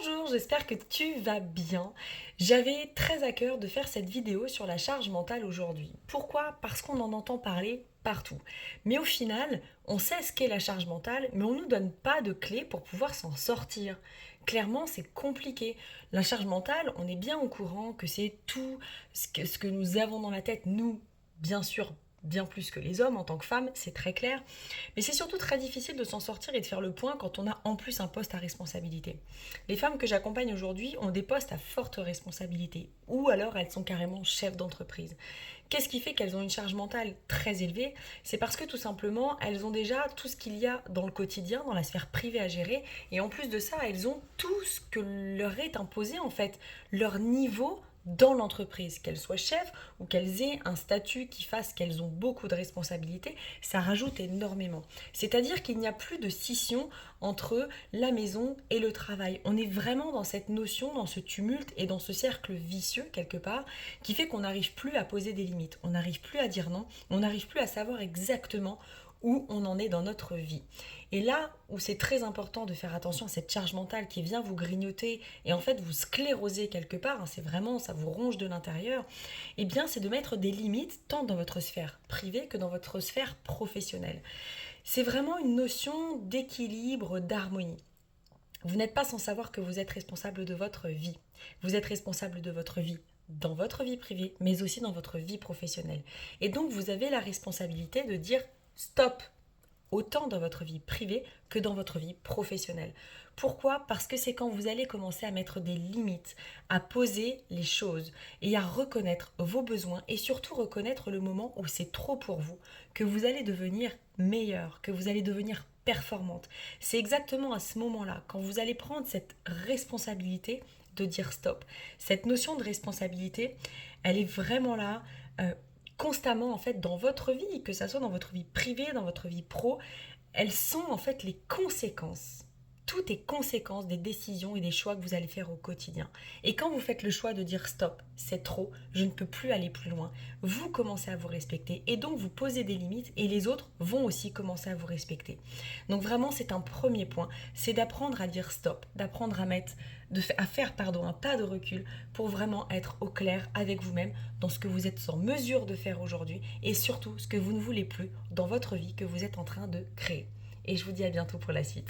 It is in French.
Bonjour, j'espère que tu vas bien. J'avais très à cœur de faire cette vidéo sur la charge mentale aujourd'hui. Pourquoi? Parce qu'on en entend parler partout. Mais au final, on sait ce qu'est la charge mentale, mais on ne nous donne pas de clés pour pouvoir s'en sortir. Clairement, c'est compliqué. La charge mentale, on est bien au courant que c'est tout ce que nous avons dans la tête, nous, bien sûr, bien plus que les hommes en tant que femmes, c'est très clair. Mais c'est surtout très difficile de s'en sortir et de faire le point quand on a en plus un poste à responsabilité. Les femmes que j'accompagne aujourd'hui ont des postes à forte responsabilité, ou alors elles sont carrément chefs d'entreprise. Qu'est-ce qui fait qu'elles ont une charge mentale très élevée? C'est parce que tout simplement, elles ont déjà tout ce qu'il y a dans le quotidien, dans la sphère privée à gérer, et en plus de ça, elles ont tout ce que leur est imposé, en fait, leur niveau dans l'entreprise, qu'elles soient chefs ou qu'elles aient un statut qui fasse qu'elles ont beaucoup de responsabilités, ça rajoute énormément. C'est-à-dire qu'il n'y a plus de scission entre la maison et le travail. On est vraiment dans cette notion, dans ce tumulte et dans ce cercle vicieux quelque part, qui fait qu'on n'arrive plus à poser des limites, on n'arrive plus à dire non, on n'arrive plus à savoir exactement où on en est dans notre vie. Et là où c'est très important de faire attention à cette charge mentale qui vient vous grignoter et en fait vous scléroser quelque part, c'est vraiment, ça vous ronge de l'intérieur, eh bien c'est de mettre des limites tant dans votre sphère privée que dans votre sphère professionnelle. C'est vraiment une notion d'équilibre, d'harmonie. Vous n'êtes pas sans savoir que vous êtes responsable de votre vie. Vous êtes responsable de votre vie dans votre vie privée, mais aussi dans votre vie professionnelle. Et donc vous avez la responsabilité de dire stop, autant dans votre vie privée que dans votre vie professionnelle. Pourquoi? Parce que c'est quand vous allez commencer à mettre des limites, à poser les choses et à reconnaître vos besoins et surtout reconnaître le moment où c'est trop pour vous, que vous allez devenir meilleur, que vous allez devenir performante. C'est exactement à ce moment-là, quand vous allez prendre cette responsabilité de dire stop. Cette notion de responsabilité, elle est vraiment là constamment en fait dans votre vie, que ça soit dans votre vie privée, dans votre vie pro, elles sont en fait les conséquences. Tout est conséquence des décisions et des choix que vous allez faire au quotidien. Et quand vous faites le choix de dire stop, c'est trop, je ne peux plus aller plus loin, vous commencez à vous respecter et donc vous posez des limites et les autres vont aussi commencer à vous respecter. Donc vraiment c'est un premier point, c'est d'apprendre à dire stop, d'apprendre à faire un pas de recul pour vraiment être au clair avec vous-même dans ce que vous êtes en mesure de faire aujourd'hui et surtout ce que vous ne voulez plus dans votre vie que vous êtes en train de créer. Et je vous dis à bientôt pour la suite.